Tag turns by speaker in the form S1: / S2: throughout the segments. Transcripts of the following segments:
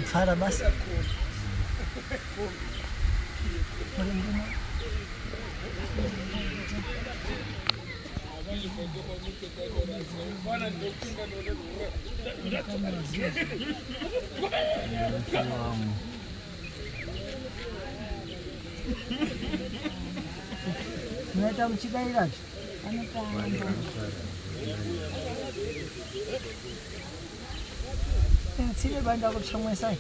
S1: Fala basi. Unaita mchigairaji? Sile banda kutsomwe sai.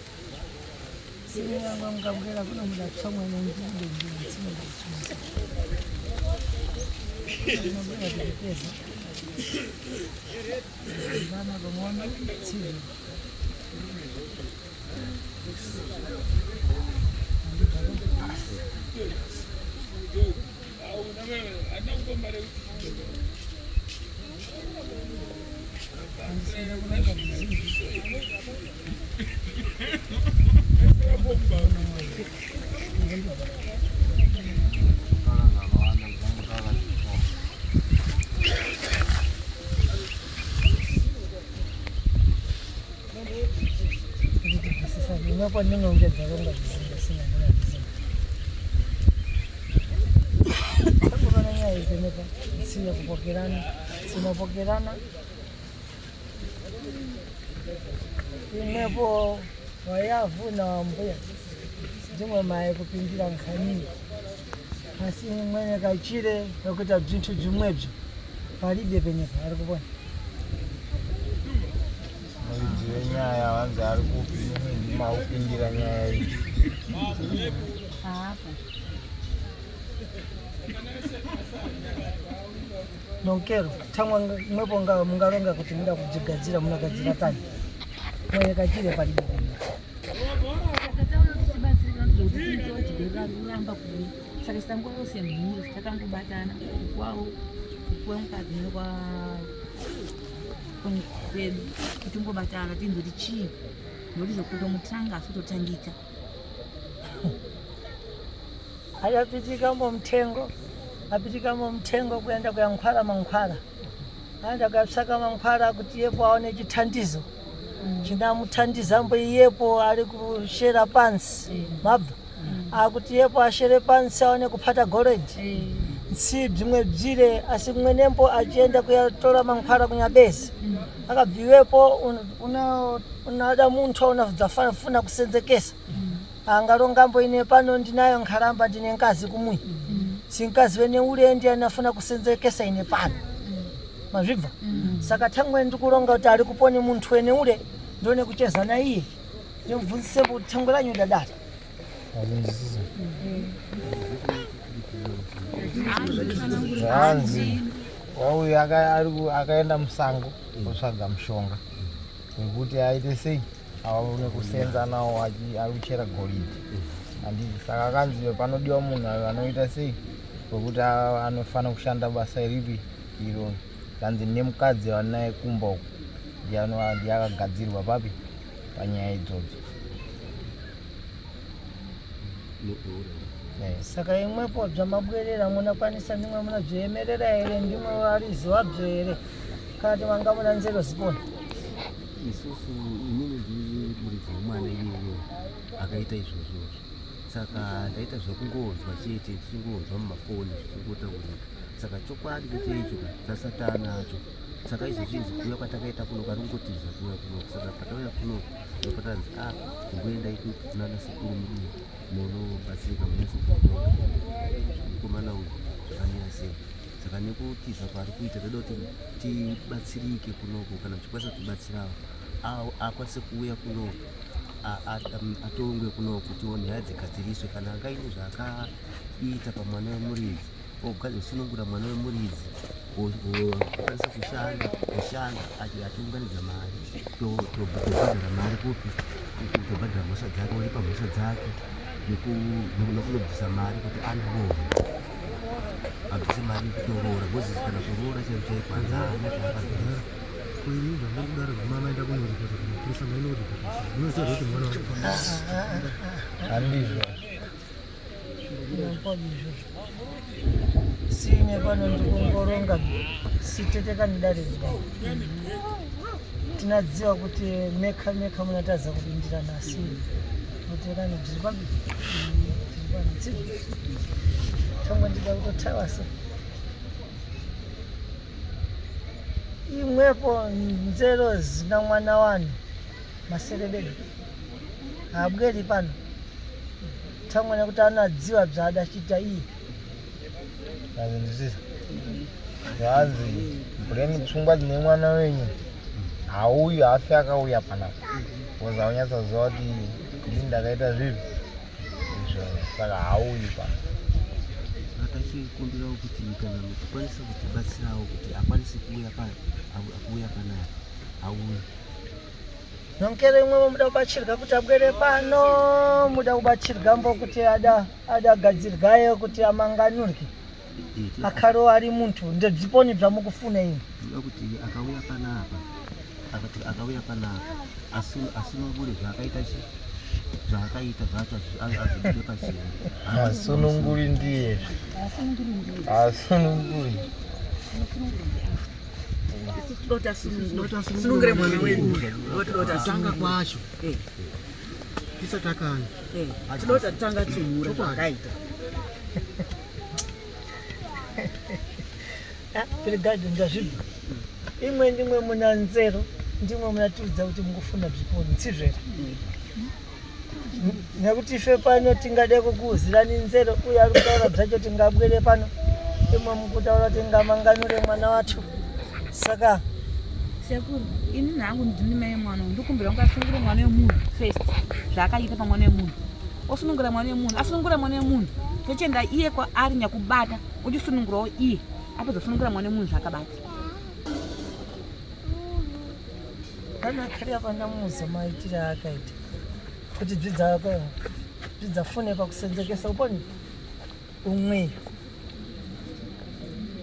S1: Sile yangu mkamgera kuna muda kutsomwe na nginde sile kutsomwe. Bana bomona sile. Ngapa ningongeza longa mzinga sina ndona mzinga. Kuna nyaya itemeka sina kupokerana, sina pokerana. Inepo wayavu na mbuya. Jimwe mae kupindira nkhani. Asi mwenye kachire yokuta bzintu jumwebyo. Palibe penyeka ari kubona.
S2: Nyaya wanza ari kupindira upindira nyaya iyi.
S1: Hapo. Nonkero tamwa mwepo mungalonga kuti muda kujigadzira munagadzira tani. Mwenye kachire palibe.
S3: Saka chitango yose mhuri takangobatana kwawo kuwa mukadzi nekwa kwedu kutongobatana tinzoti chii ndotizokuta mutanga asototangika
S1: apitikamo mtengo kuenda kuyankhwala mankhwala aenda kuyapsaka mankhwala kuti yepo aone chithandizo chinamuthandizambo iyepo ali kushera pansi mabva akuti yepo ashere pansi aone kuphata goreji si bzimwe bzire asi mwenembo achienda kuyatola mankhwala kunyabezi akabviwepo unada munthu unafuna kusenzekesa angalongambo ine pano ndinayo nkhalamba ndine nkazi kumwi sinkazi wene ule ndi anafuna kusenzekesa ine pano mazvibva saka thangwe ndikulonga kuti ali kuponi munthu wene ule ndione kucheza na iye ndimubvunzise kuti thangwe lanyu dadata
S2: Zanzi wauyu akaenda musango kotsvaga mushonga wekuti aite sei aone kusenza nawo akuchera goridhe handiti saka akanziwe panodiwa munhu ayo anoita sei wekuti anofana kushanda basa ripi iroro kanzi nemukadzi wanaye kumba uku ndiye akagadzirwa papi panyaya idzodzo.
S1: Saka imwepo bzamabwerera munakwanisa nimwe munazviemerera here ndimwe wariziva bzo here kati wanga muna nzero zipona
S4: isusu inini ndiri muridzi wemwana iyeyo akaita izvozvo saka ndaita zvekungonzwa chete tichingonzwa mumafoni zvichingotaurika saka chokwadi ndecheicho tasata nacho saka izvozvinzi kuuya kwatakaita kuno kari kungotiza kuuya kuno saka patauya kuno ndopatanzi kungoenda iko kunana sekuru mudii munobatsirika munesekuru mukomana uyu zvakamira sei saka nekutiza kwari kuita toda kuti tibatsirike kunoko kana tichikwanisa kutibatsirawo akwanise kuuya kuno atongwe kuno kuti one adzigadziriswe kana angaine zvakaita pamwana wemuridzi ogazosunungura mwana wemuridzi okwanisa kushanda atiunganidza mari tobhadhara mari kupi tobhadhara mhosva dzake oripa mhosva dzake nekunobvisa mari kuti andoroora abvise mari kutoroora mozisi kana kuroora chero chaikwanza ana chaakabvisa
S2: handizvo
S1: sine pano ndikungoronga sitetekanidaridzwa tinadziwa kuti meka munatadza kudindira nasi mutekani dziripabi changwa ndida kutotavasa imwepo nzero zina mwana wanu maserebeni habweri pano tamwana kuti anadziwa bvaadachita iye
S2: azindisisa zvanzi bureni pfungwa dzine mwana wenyu hauyu hafi akauya panapa koza aunyatsaziva kuti ndini ndakaita zvivi izvo saka hauyu pano
S4: atachikumbirawo kuti kana mukukwanisa kutibatsirawo kuti akwanise kuuya panapa auya
S1: nonkere imwe muda kubatsirwa kuti abwere pano muda kubatsirwa mbo kuti adagadzirwayo kuti amanganurwe akaro ari muntu ndezviponi zvamukufuna imi
S4: ndoda kuti akauya panapa akati akauya panapa asunungure zvakaita zvaakaita zvacho azvibide pachena
S2: asununguri ndiye asununguri
S3: sunungure mwana wedu
S5: tanga kwacho tisatakana
S3: tinota tanga tsuhura zvakaita
S1: peregadi ndazvibva imwe ndimwe muna nzero ndimwe munatiudza kuti mukufuna zviponi tsizvere nekuti ife pano tingade kukuuzirani nzero uye ari kutaura bzacho tingabwere pano imwe mukutaura kuti ngamanganure mwana wacho saka
S3: sekuru ini nangu ndini mai mwana ndikumbira ungasunungure mwana wemunhu first zvaakaita pamwana wemunhu osunungura mwana wemunhu asunungura mwana wemunhu tochenda iye kwaari nyakubata uchisunungurawo iye apazosunungura mwana wemunhu zvakabata
S1: anakarya panamuza maitire akaita kuti zvidzafune pakusenzekesa uponi umweyo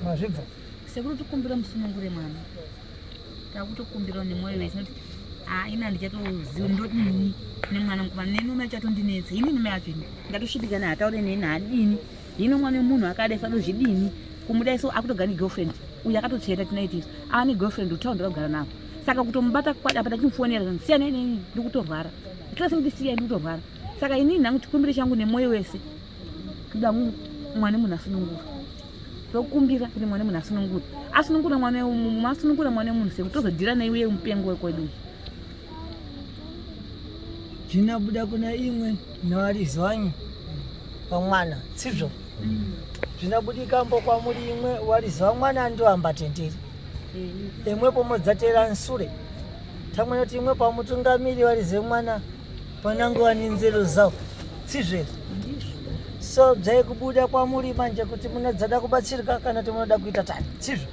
S1: mazvibva
S3: sekuru tikumbira musunungure mwana takutokumbirawo nemwoyo wese noti ina ndichatoziva ndodini nemwana mukuvana nenoma chatondinetsa ini noma yacho ini ngatosvipikana hataure neni hadini hino mwana wemunhu akadai zvidini kumudai so akutogara girlfriend uyu akatocheta tinaitisa aane girlfriend utaundira kugara navo saka kutomubata apa tachimufonera siyana inini ndiri kutorwara ndikasi kuti siya ndiri kutorwara saka inini nangu chikumbiro changu nemwoyo wese kuda mwana wemunhu asunungura tokumbira kuti mwana wemunhu asunungura asunungura mwana wemunhu sekuti tozodhira naiwe mupengo wekwedu
S1: zvinabuda kuna imwe newarizwanyu pamwana sizvo zvinabudikambo kwamuri imwe warizwa mwana ndoamba tenderi imwepo modzatera nsure tamwe kuti imwe pamutungamiri warize mwana panangova nenzero zawo sizvere so bzaikubuda kwamuri manje kuti munadzada kubatsirika kana kuti munoda kuita tani sizvo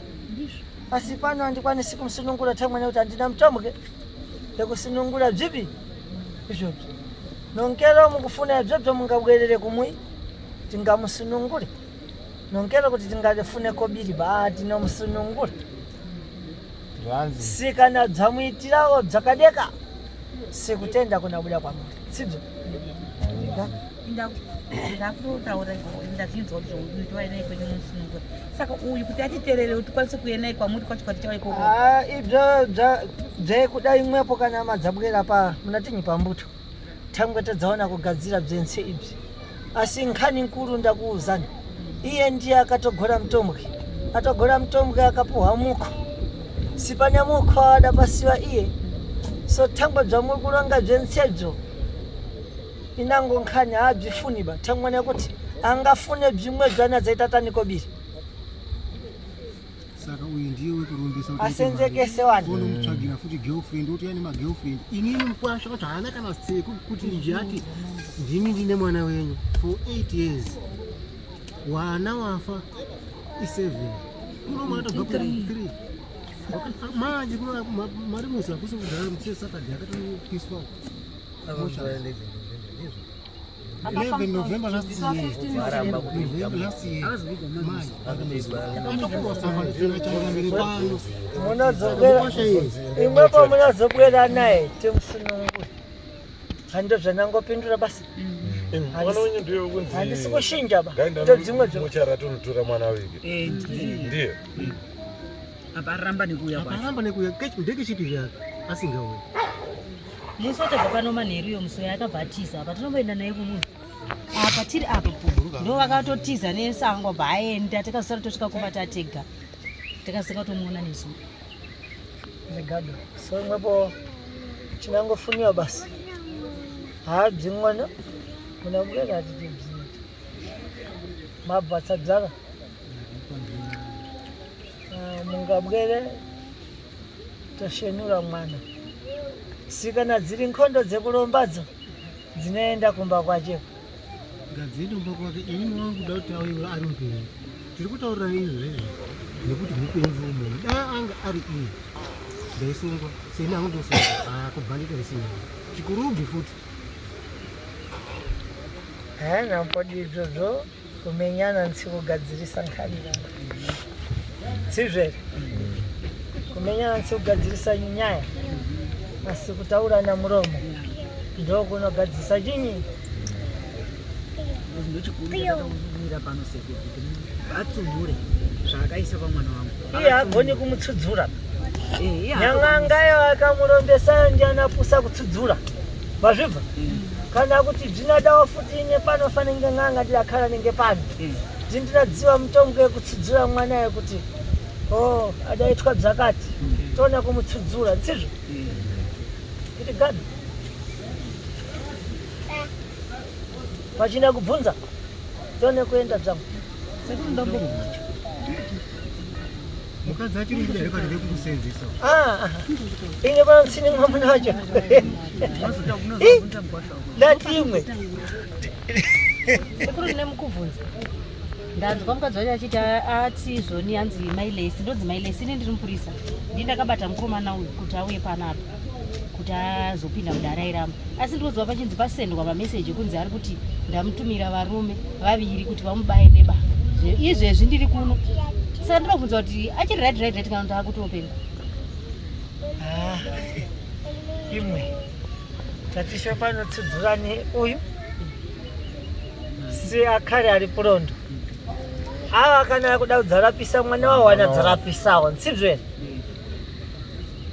S1: asi pano handikwanisi kumusunungura tamwene kuti handina mutomboke yekusunungura bzipi izvozvo nonkero mukufuna ibvebyo mungabwerere kumwi tingamusunungure nonkero kuti tingafune kobiri tinomusunungura sikana dzamuitirawo dzakadeka sekutenda kunabuda kwamuri sibyo
S3: ndakutotaura ndazvinzwa kuti unoitwa inai kwenyu musunungura saka uyu kuti atiterere kuti tikwanise kuenai kwamuri kwacho kwati chawaikoko
S1: ibyo bzaikuda imwepo kana madzabwera pa munatinyi pambuto tangwe tadzaona kugadzira bzense ibzi asi nkhani nkuru ndakuuzani iye ndiye akatogora mutombwe atogora mutombwe akapuhwa muko sipanya muko adapasiwa iye so tangwe bzamuri kuronga bzensebzo inango nkhani haabzifuniba tangwe nekuti angafune bzimwe bzana dzaita tanikobiri
S5: saka uyu ndiye wekurumbisa
S1: asenzekese wani
S5: unomutsvagira futi girlfriend oti ane magirlfriend inini mukwasha kuti haana kana seko kuti ije ati ndini ndine mwana wenyu for 8 years wana wafa i7 unomatobva ku3 manje mari musi hakusi kudhara mutse Saturday akatopiswa 11 November last year. November last year.
S1: Imwepo munazobwera naye timusunungure hando zvanangopindura basi handisi kushinja ba todzimwe
S6: mucharatonotira mwana wake ndiye
S3: aparamba nekuuya
S5: ndeke chipi zvake asingauya
S3: musi watobva pano manheruyo musi yakabvatiza apa tinomboenda naye kumunhu apa tiri apo ndo vakatotiza nesango baaenda takazosara tosvika kumba tatega takasika tomuona nezuva
S1: zigado so imwepo chinangofuniwa basi haadzimwana munabwera ati tibzita mabvatsa dzara mungabwere toshenura mwana sikana dziri nkhondo dzekurombadzo dzinoenda kumba kwacheko
S5: ngadziende kumba kwake inini wanguda kuti auye ari upenyu tiri kutaurira izvezvo nekuti mupenzi umweni da anga ari iye ndaisungwa seni angondosunga kubva ndita isina chikurubhi futi
S1: nampodi izvozvo kumenyana nsikugadzirisa nkhanira sizvere kumenyana nsikugadzirisa nyaya asi kutaura namuromo ndo kunogadzisa chinyi
S3: ndochikuuira pano sekuti atsudzure zvaakaisa pamwana wangu
S1: iye agoni kumutsudzura nyang'angayo akamurombesa ndianapusa kutsudzura mazvibva kana kuti ndinadawo futi ine pano fanenge ng'anga ndidakhala nenge pano ndinadziwa mutongo yekutsudzura mwana yekuti adaitwa dzakati toona kumutsudzura ntsizvo kuti gado pachina kubvunza toone kuenda dzangu
S5: mukadzi achirumbuda here kwati ndekukusenzesa
S1: ine pano tsini mwamuna wacho ndatimwe
S3: sekuru nemukubvunza ndanzwa mukadzi wacho achiti ati zvoni hanzi mailesi ndodzi mailesi ine ndiri mupurisa ndindakabata mukomana uyu kuti auye panapa kuti azopinda mudarairamo asi ndinozwa pachinzi pasendwa pameseji kunzi ari kuti ndamutumira varume vaviri kuti vamubaye nebanga izvezvi ndiri kuno saka ndinobvunza kuti achiri right kana kuti akutopenga
S1: imwe tatishe panotsudzurani uyu si akhare ari purondo ava kana akuda kudzarapisa mwana wawo anadzarapisawo nsibzvere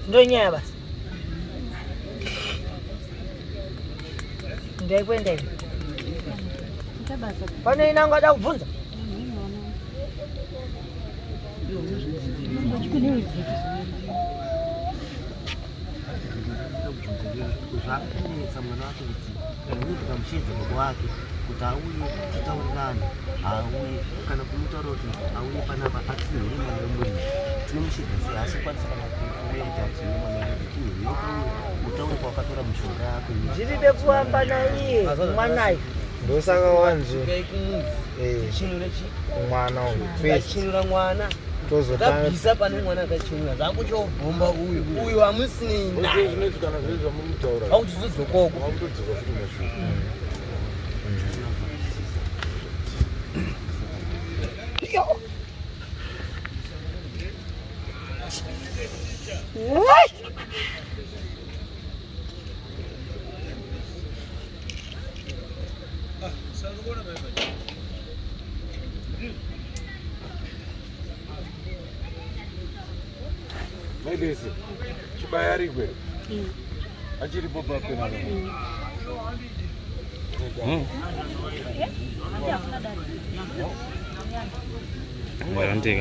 S1: ndonyaya basi ndaikwenda ini pane inangu ada kubvunza
S4: zvakanetsa mwana wake kuti ndikamushedza baba wake kuti auye titaurirane auye kana kumutaura kuti auye panapa atsinhire mwana wemurimi tinomushedza sei asi kwanisa kana kuuya kuti atsinhire mwana wemurimi utaure kwakatora mushonga yako
S1: ndiribe kuamba naiye mwanayo
S2: ndosaka wanzi mwana
S6: ukachinura mwana tabvisa pane mwana akachinura zvakuchobhomba uyu hamusini auchizozokoko
S7: mailesi chibayarigwe achiripo papena
S8: Warranty